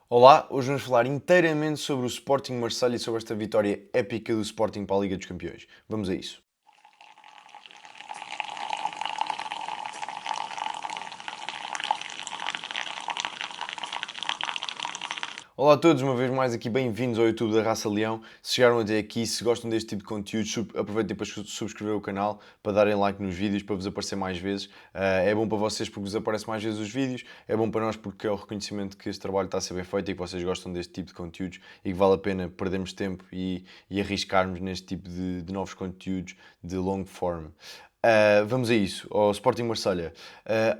Olá, hoje vamos falar inteiramente sobre o Sporting Marselha e sobre esta vitória épica do Sporting para a Liga dos Campeões. Vamos a isso. Olá a todos, uma vez mais aqui, bem-vindos ao YouTube da Raça Leão. Se chegaram até aqui, se gostam deste tipo de conteúdo, aproveitem para subscrever o canal, para darem like nos vídeos, para vos aparecer mais vezes. É bom para vocês porque vos aparecem mais vezes os vídeos, é bom para nós porque é o reconhecimento que este trabalho está a ser bem feito e que vocês gostam deste tipo de conteúdos e que vale a pena perdermos tempo e arriscarmos neste tipo de novos conteúdos de long form. Vamos a isso, ao Sporting Marselha.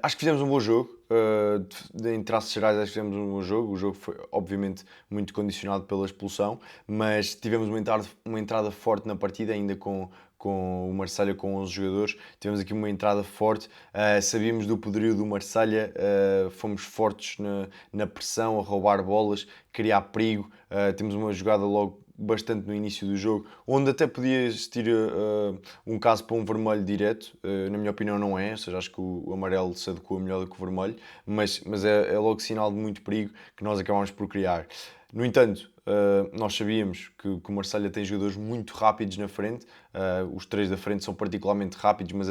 Acho que fizemos um bom jogo. Em traços gerais, acho que fizemos um bom jogo. O jogo foi, obviamente, muito condicionado pela expulsão, mas tivemos uma entrada forte na partida, ainda com o Marselha com 11 jogadores. Tivemos aqui uma entrada forte. Sabíamos do poderio do Marselha, fomos fortes na pressão, a roubar bolas, criar perigo. Temos uma jogada logo bastante no início do jogo, onde até podia existir um caso para um vermelho direto. Na minha opinião não é, ou seja, acho que o amarelo se adequa melhor do que o vermelho, mas é logo sinal de muito perigo que nós acabamos por criar. No entanto, nós sabíamos que o Marselha tem jogadores muito rápidos na frente, os três da frente são particularmente rápidos, mas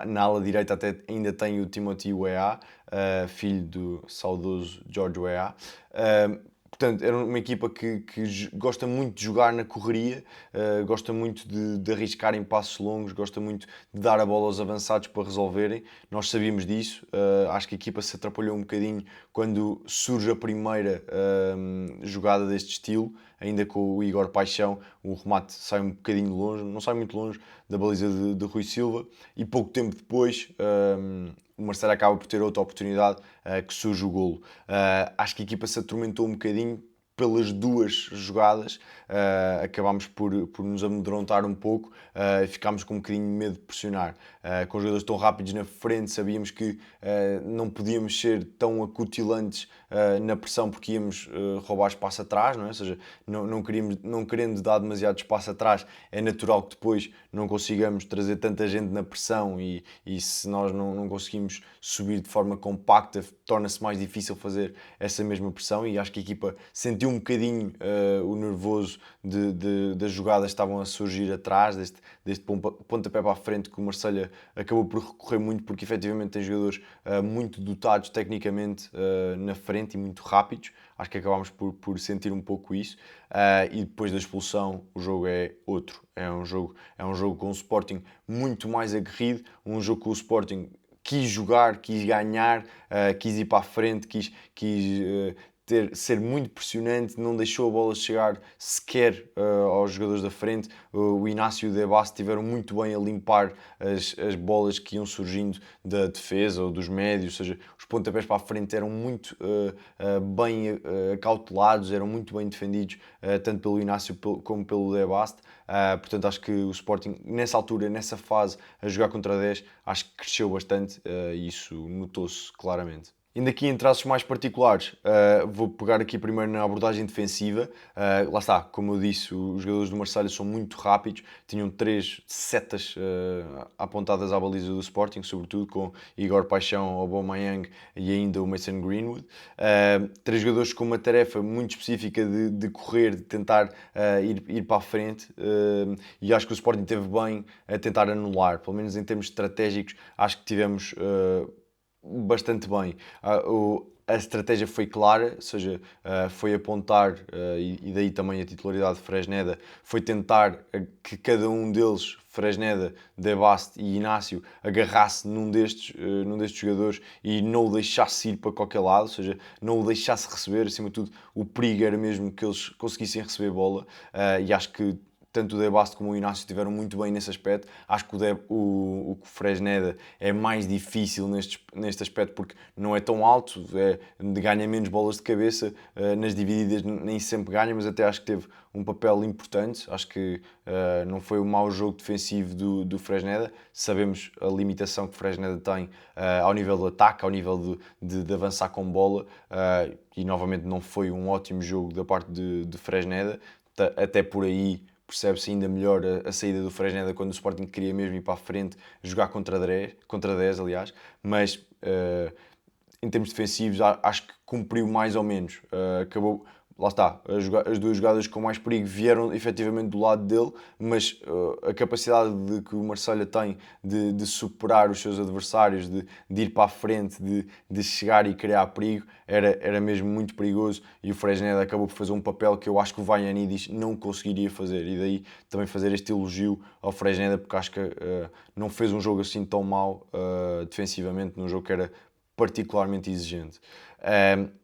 na ala direita até ainda tem o Timothy Weah, filho do saudoso George Weah. Portanto, era uma equipa que gosta muito de jogar na correria, gosta muito de arriscar em passos longos, gosta muito de dar a bola aos avançados para resolverem. Nós sabíamos disso. Acho que a equipa se atrapalhou um bocadinho quando surge a primeira jogada deste estilo, ainda com o Igor Paixão. O remate sai um bocadinho longe, não sai muito longe da baliza de Rui Silva, e pouco tempo depois o Marcelo acaba por ter outra oportunidade, que surge o golo. Acho que a equipa se atormentou um bocadinho pelas duas jogadas, acabámos por nos amedrontar um pouco, e ficámos com um bocadinho de medo de pressionar. Com jogadores tão rápidos na frente, sabíamos que não podíamos ser tão acutilantes na pressão porque íamos roubar espaço atrás, não é? Ou seja, não querendo dar demasiado espaço atrás, é natural que depois não consigamos trazer tanta gente na pressão e se nós não conseguimos subir de forma compacta, torna-se mais difícil fazer essa mesma pressão, e acho que a equipa sentiu um bocadinho o nervoso das jogadas que estavam a surgir atrás, deste pontapé para a frente que o Marselha acabou por recorrer muito, porque efetivamente tem jogadores muito dotados tecnicamente na frente e muito rápidos. Acho que acabámos por sentir um pouco isso. E depois da expulsão, o jogo é outro. É um jogo com o Sporting muito mais aguerrido, um jogo com o Sporting quis jogar, quis ganhar, quis ir para a frente, quis ser muito pressionante, não deixou a bola chegar sequer aos jogadores da frente. O Inácio e o De Basse estiveram muito bem a limpar as bolas que iam surgindo da defesa ou dos médios, ou seja, os pontapés para a frente eram muito bem acautelados, eram muito bem defendidos, tanto pelo Inácio como pelo De Baste. Portanto, acho que o Sporting, nessa altura, nessa fase, a jogar contra 10, acho que cresceu bastante e isso notou-se claramente. Indo aqui em traços mais particulares, vou pegar aqui primeiro na abordagem defensiva. Lá está, como eu disse, os jogadores do Marselha são muito rápidos, tinham 3 setas apontadas à baliza do Sporting, sobretudo com Igor Paixão, Aubameyang e ainda o Mason Greenwood. 3 jogadores com uma tarefa muito específica de correr, de tentar ir para a frente, e acho que o Sporting teve bem a tentar anular, pelo menos em termos estratégicos, acho que tivemos bastante bem. A estratégia foi clara, ou seja, foi apontar, e daí também a titularidade de Fresneda, foi tentar que cada um deles, Fresneda, De Baste e Inácio, agarrasse num destes jogadores e não o deixasse ir para qualquer lado, ou seja, não o deixasse receber. Acima de tudo, o perigo era mesmo que eles conseguissem receber bola, e acho que tanto o De Baste como o Inácio estiveram muito bem nesse aspecto. Acho que o Fresneda é mais difícil neste aspecto porque não é tão alto, ganha menos bolas de cabeça, nas divididas nem sempre ganha, mas até acho que teve um papel importante. Acho que não foi um mau jogo defensivo do Fresneda. Sabemos a limitação que o Fresneda tem ao nível do ataque, ao nível de avançar com bola, e novamente não foi um ótimo jogo da parte de Fresneda. Até por aí percebe-se ainda melhor a saída do Fresneda quando o Sporting queria mesmo ir para a frente, jogar contra 10, aliás, mas em termos defensivos, acho que cumpriu mais ou menos. Acabou, lá está, as duas jogadas com mais perigo vieram efetivamente do lado dele, mas a capacidade que o Marselha tem de superar os seus adversários, de ir para a frente, de chegar e criar perigo, era mesmo muito perigoso, e o Fresneda acabou por fazer um papel que eu acho que o Vaianidis não conseguiria fazer, e daí também fazer este elogio ao Fresneda, porque acho que não fez um jogo assim tão mau defensivamente, num jogo que era particularmente exigente.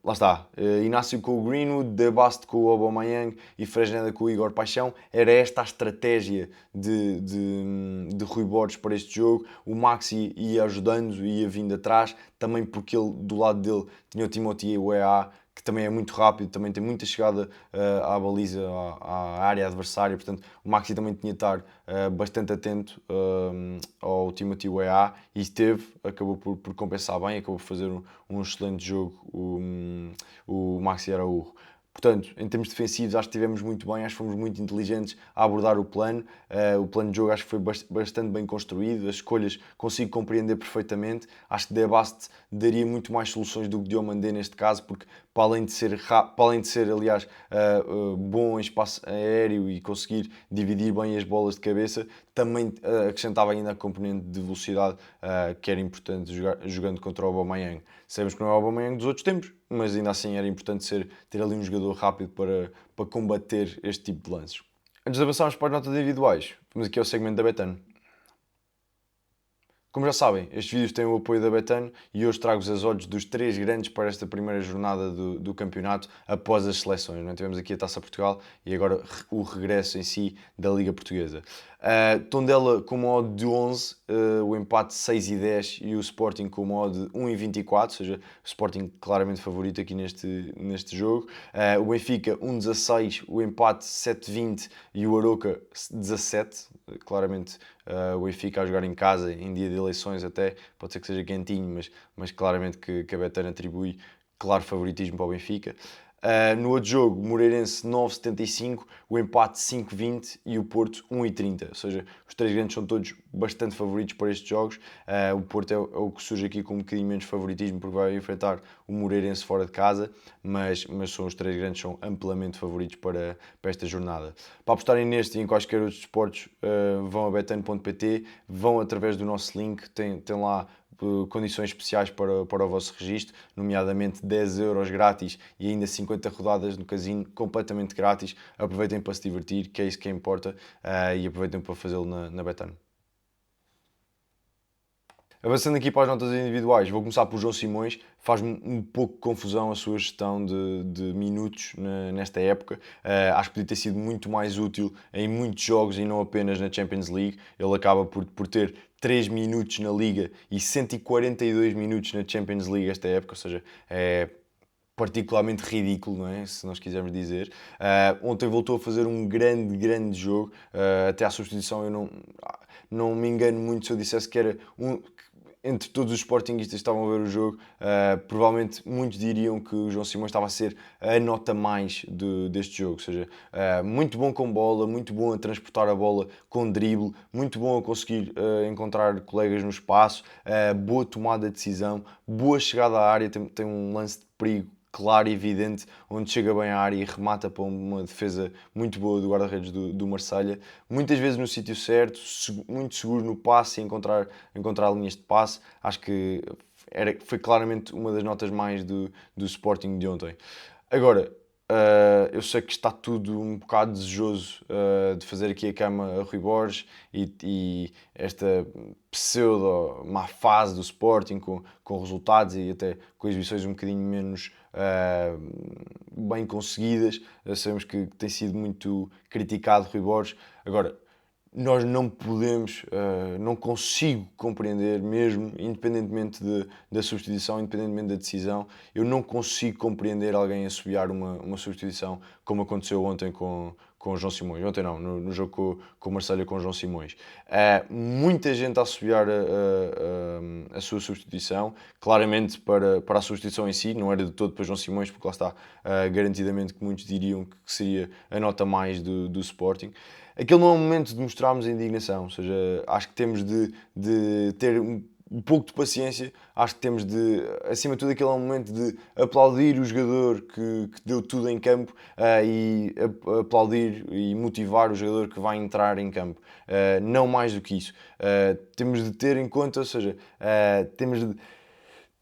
Lá está, Inácio com o Greenwood, De Bast com o Aubameyang e Fresneda com o Igor Paixão. Era esta a estratégia de Rui Borges para este jogo. O Maxi ia ajudando, ia vindo atrás, também porque ele, do lado dele tinha o Timothy Weah, que também é muito rápido, também tem muita chegada à baliza, à área adversária, portanto o Maxi também tinha de estar bastante atento ao Timothy Weah, e esteve, acabou por compensar bem, acabou por fazer um excelente jogo o Maxi Araújo. Portanto, em termos defensivos, acho que estivemos muito bem, acho que fomos muito inteligentes a abordar o plano. O plano de jogo acho que foi bastante bem construído, as escolhas consigo compreender perfeitamente. Acho que Debast daria muito mais soluções do que Diomandé neste caso, porque para além de ser, aliás, bom em espaço aéreo e conseguir dividir bem as bolas de cabeça, também acrescentava ainda a componente de velocidade que era importante jogando contra o Aubameyang. Sabemos que não é o Aubameyang dos outros tempos, mas ainda assim era importante ter ali um jogador rápido para combater este tipo de lances. Antes de avançarmos para as notas individuais, vamos aqui ao segmento da Betano. Como já sabem, estes vídeos têm o apoio da Betano e hoje trago-vos as odds dos três grandes para esta primeira jornada do campeonato após as seleções. Não tivemos aqui a Taça Portugal e agora o regresso em si da Liga Portuguesa. Tondela com uma odd de 11, o empate 6,10 e o Sporting com uma odd de 1,24, ou seja, o Sporting claramente favorito aqui neste jogo. O Benfica 1,16, o empate 7,20 e o Aroca 17, claramente o Benfica a jogar em casa, em dia de eleições até, pode ser que seja quentinho, mas claramente que a Betano atribui claro favoritismo para o Benfica. No outro jogo, Moreirense 9,75, o empate 5,20 e o Porto 1,30. Ou seja, os três grandes são todos bastante favoritos para estes jogos. O Porto é o que surge aqui com um bocadinho menos favoritismo, porque vai enfrentar o Moreirense fora de casa, mas são os três grandes, são amplamente favoritos para esta jornada. Para apostarem neste e em quaisquer outros desportos, vão a betano.pt, vão através do nosso link, tem lá condições especiais para o vosso registro, nomeadamente 10 euros grátis e ainda 50 rodadas no casino completamente grátis. Aproveitem para se divertir, que é isso que importa, e aproveitem para fazê-lo na Betano. Avançando aqui para as notas individuais, vou começar por João Simões. Faz-me um pouco confusão a sua gestão de minutos nesta época. Acho que podia ter sido muito mais útil em muitos jogos e não apenas na Champions League. Ele acaba por ter 3 minutos na Liga e 142 minutos na Champions League esta época, ou seja, é particularmente ridículo, não é? Se nós quisermos dizer. Ontem voltou a fazer um grande jogo. Até à substituição eu não me engano muito se eu dissesse que era entre todos os sportinguistas que estavam a ver o jogo, provavelmente muitos diriam que o João Simões estava a ser a nota mais deste jogo. Ou seja, muito bom com bola, muito bom a transportar a bola com drible, muito bom a conseguir encontrar colegas no espaço, boa tomada de decisão, boa chegada à área, tem um lance de perigo claro e evidente, onde chega bem à área e remata para uma defesa muito boa do guarda-redes do Marselha. Muitas vezes no sítio certo, muito seguro no passe e encontrar linhas de passe. Acho que foi claramente uma das notas mais do Sporting de ontem. Agora, eu sei que está tudo um bocado desejoso de fazer aqui a cama a Rui Borges e esta pseudo má fase do Sporting com resultados e até com exibições um bocadinho menos bem conseguidas. Sabemos que tem sido muito criticado Rui Borges. Agora, nós não podemos, não consigo compreender mesmo, independentemente da substituição, independentemente da decisão, eu não consigo compreender alguém assobiar uma substituição como aconteceu ontem com o João Simões. Ontem não, no jogo com o Marselha com o João Simões. Muita gente a assobiar a sua substituição, claramente para a substituição em si, não era de todo para João Simões, porque lá está, garantidamente que muitos diriam que seria a nota mais do Sporting. Aquele não é o momento de mostrarmos a indignação, ou seja, acho que temos de ter um pouco de paciência. Acho que temos de, acima de tudo, aquele é um momento de aplaudir o jogador que deu tudo em campo, e aplaudir e motivar o jogador que vai entrar em campo. Não mais do que isso. Temos de ter em conta, ou seja, temos de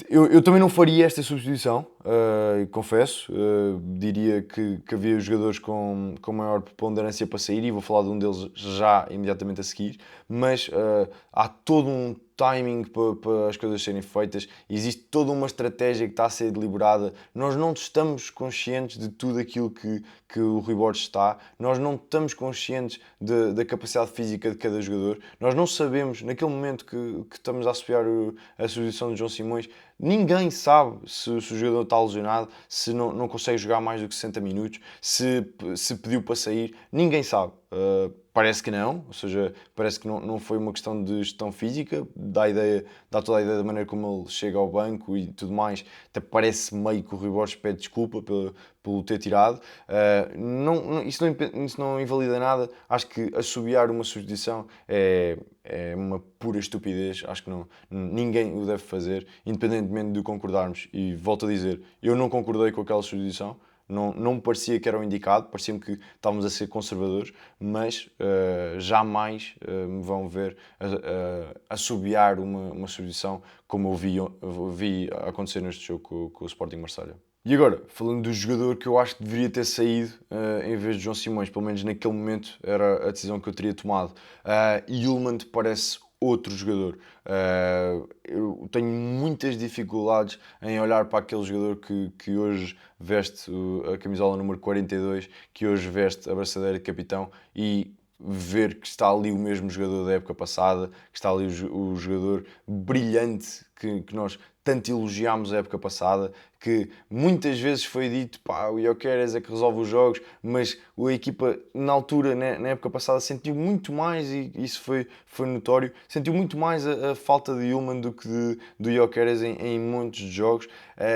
eu também não faria esta substituição, confesso. Diria que havia jogadores com maior preponderância para sair, e vou falar de um deles já imediatamente a seguir. Mas há todo um timing para as coisas serem feitas, existe toda uma estratégia que está a ser deliberada. Nós não estamos conscientes de tudo aquilo que o Rui Borges está, nós não estamos conscientes da capacidade física de cada jogador, nós não sabemos, naquele momento que estamos a associar a substituição de João Simões. Ninguém sabe se o jogador está lesionado, se não consegue jogar mais do que 60 minutos, se pediu para sair. Ninguém sabe. Parece que não, ou seja, parece que não foi uma questão de gestão física, dá toda a ideia da maneira como ele chega ao banco e tudo mais. Até parece meio que o Rui Borges pede desculpa pelo ter tirado. Isso não invalida nada. Acho que assobiar uma substituição é uma pura estupidez. Acho que ninguém o deve fazer, independentemente de concordarmos. E volto a dizer, eu não concordei com aquela substituição. Não me parecia que era o indicado, parecia-me que estávamos a ser conservadores, mas jamais me vão ver assobiar uma substituição como eu vi acontecer neste jogo com o Sporting Marselha. E agora, falando do jogador que eu acho que deveria ter saído em vez de João Simões, pelo menos naquele momento era a decisão que eu teria tomado. Yulman parece outro jogador. Eu tenho muitas dificuldades em olhar para aquele jogador que hoje veste a camisola número 42, que hoje veste a braçadeira de capitão, e ver que está ali o mesmo jogador da época passada, que está ali o jogador brilhante que nós tanto elogiámos a época passada, que muitas vezes foi dito, pá, o Gyökeres é que resolve os jogos, mas a equipa na altura, na época passada, sentiu muito mais, e isso foi notório, sentiu muito mais a falta de Yulman do que do Gyökeres em montes de jogos.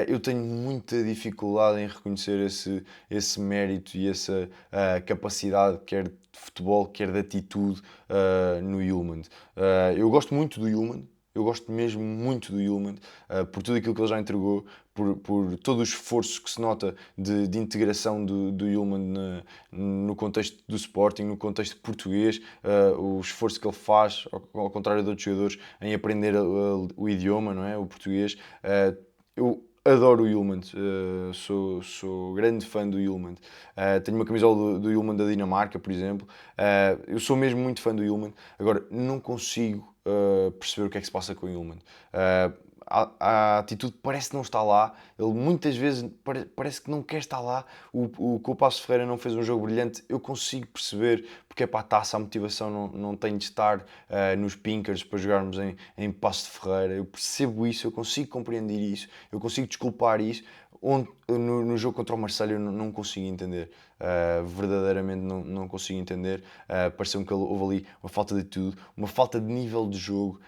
Eu tenho muita dificuldade em reconhecer esse mérito e essa capacidade, quer de futebol, quer de atitude, no Yulman. Eu gosto muito do Yulman. Eu gosto mesmo muito do Yulman, por tudo aquilo que ele já entregou, por todo o esforço que se nota de integração do Yulman no contexto do Sporting, no contexto português, o esforço que ele faz, ao contrário de outros jogadores, em aprender o idioma, não é? O português. Eu adoro o Yulman, sou grande fã do Yulman. Tenho uma camisola do Yulman da Dinamarca, por exemplo. Eu sou mesmo muito fã do Yulman. Agora, não consigo perceber o que é que se passa com o Yulman. A atitude parece que não está lá. Ele muitas vezes parece que não quer estar lá. Que o Passos Ferreira não fez um jogo brilhante, eu consigo perceber, porque é para a taça, a motivação não tem de estar nos pinkers para jogarmos em Passos de Ferreira. Eu percebo isso, eu consigo compreender isso, eu consigo desculpar isso. No jogo contra o Marselha eu não consigo entender. Verdadeiramente não consigo entender. Pareceu-me que houve ali uma falta de tudo, uma falta de nível de jogo,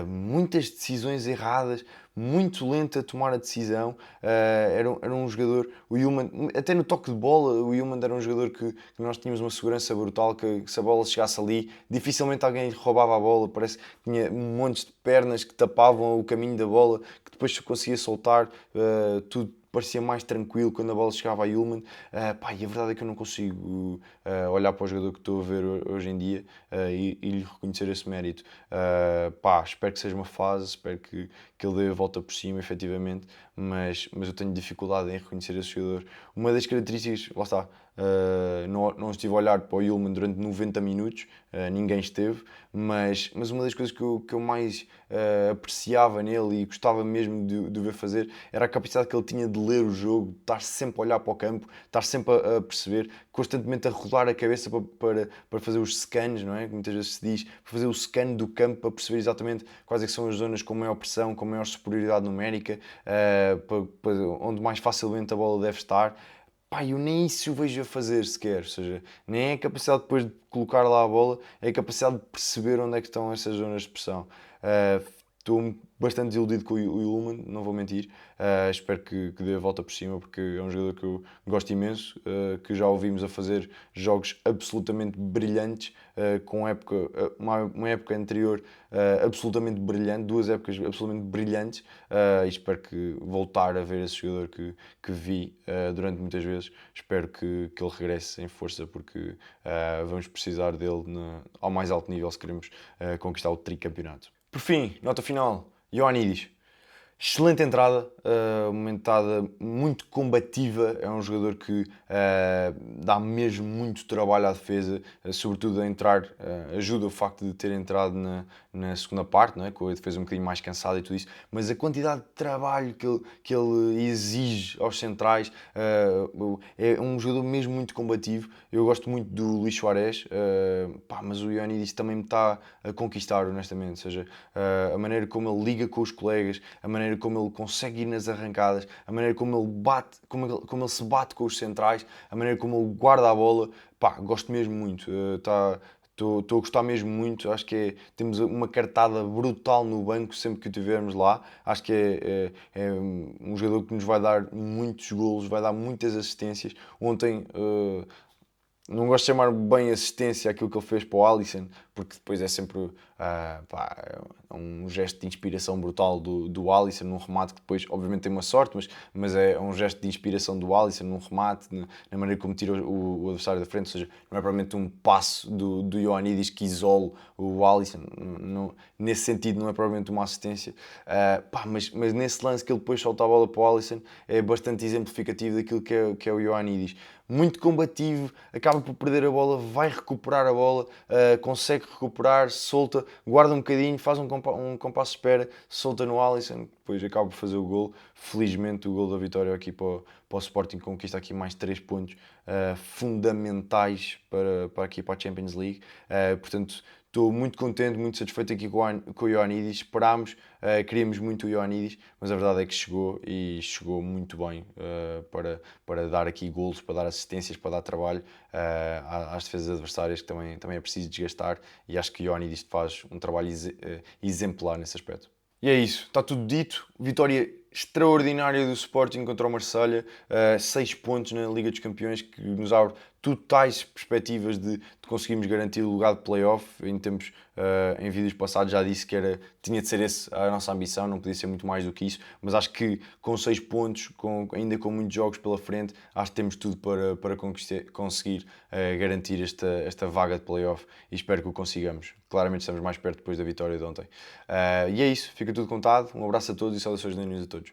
muitas decisões erradas, muito lento a tomar a decisão. Era um jogador, o Yulman, até no toque de bola, o Yulman era um jogador que nós tínhamos uma segurança brutal, que se a bola chegasse ali, dificilmente alguém lhe roubava a bola. Parece que tinha montes de pernas que tapavam o caminho da bola, que depois conseguia soltar, tudo parecia mais tranquilo quando a bola chegava a Yulman. E a verdade é que eu não consigo olhar para o jogador que estou a ver hoje em dia, e lhe reconhecer esse mérito. Espero que seja uma fase, espero que ele dê a volta por cima, efetivamente, mas eu tenho dificuldade em reconhecer esse jogador. Uma das características, lá está, não estive a olhar para o Yulman durante 90 minutos, ninguém esteve, mas uma das coisas que eu mais apreciava nele e gostava mesmo de o ver fazer era a capacidade que ele tinha de ler o jogo, de estar sempre a olhar para o campo, estar sempre a perceber, constantemente a rodar a cabeça para fazer os scans, não é? Que muitas vezes se diz, para fazer o scan do campo, para perceber exatamente quais é que são as zonas com maior pressão, com maior superioridade numérica, onde mais facilmente a bola deve estar. Eu nem isso o vejo a fazer sequer, ou seja, nem é a capacidade depois de colocar lá a bola, é a capacidade de perceber onde é que estão essas zonas de pressão. estou bastante desiludido com o Ullmann, não vou mentir. Espero que dê a volta por cima, porque é um jogador que eu gosto imenso, que já ouvimos a fazer jogos absolutamente brilhantes, com uma época anterior absolutamente brilhante, duas épocas absolutamente brilhantes, e espero que voltar a ver esse jogador que vi durante muitas vezes. Espero que ele regresse em força, porque vamos precisar dele ao mais alto nível se queremos conquistar o tricampeonato. Por fim, nota final, Ioannidis. Excelente entrada, uma entrada muito combativa. É um jogador que dá mesmo muito trabalho à defesa, sobretudo a entrar. Ajuda o facto de ter entrado na segunda parte, não é? Com a defesa um bocadinho mais cansada e tudo isso, mas a quantidade de trabalho que ele exige aos centrais, é um jogador mesmo muito combativo. Eu gosto muito do Luís Suárez, mas o Ioannidis também me está a conquistar, honestamente. Ou seja, a maneira como ele liga com os colegas, a maneira como ele consegue ir nas arrancadas, a maneira como ele bate, como ele se bate com os centrais, a maneira como ele guarda a bola, gosto mesmo muito. Estou a gostar mesmo muito. Acho que temos uma cartada brutal no banco sempre que o tivermos lá. Acho que é um jogador que nos vai dar muitos golos, vai dar muitas assistências. Ontem, não gosto de chamar bem assistência aquilo que ele fez para o Alisson, porque depois é sempre é um gesto de inspiração brutal do Alisson num remate, que depois obviamente tem uma sorte, mas é um gesto de inspiração do Alisson num remate, na maneira como tira o adversário da frente. Ou seja, não é propriamente um passo do Ioannidis que isole o Alisson, nesse sentido não é propriamente uma assistência. Mas nesse lance que ele depois solta a bola para o Alisson é bastante exemplificativo daquilo que é o Ioannidis. Muito combativo, acaba por perder a bola, vai recuperar a bola, consegue recuperar, solta, guarda um bocadinho, faz um compasso de espera, solta no Alisson, depois acaba por fazer o gol. Felizmente o gol da vitória aqui para o Sporting conquista aqui mais 3 pontos fundamentais aqui para a Champions League. Portanto, estou muito contente, muito satisfeito aqui com o Ioannidis. Esperámos, queríamos muito o Ioannidis, mas a verdade é que chegou e chegou muito bem para dar aqui golos, para dar assistências, para dar trabalho às defesas adversárias, que também é preciso desgastar, e acho que o Ioannidis faz um trabalho exemplar nesse aspecto. E é isso, está tudo dito. Vitória extraordinária do Sporting contra o Marselha, 6 pontos na Liga dos Campeões, que nos abre totais perspectivas de conseguirmos garantir o lugar de play-off. Em vídeos passados já disse que tinha de ser essa a nossa ambição, não podia ser muito mais do que isso, mas acho que com 6 pontos, ainda com muitos jogos pela frente, acho que temos tudo para conseguir garantir esta vaga de play-off, e espero que o consigamos. Claramente estamos mais perto depois da vitória de ontem. E é isso, fica tudo contado. Um abraço a todos e saudações de a todos.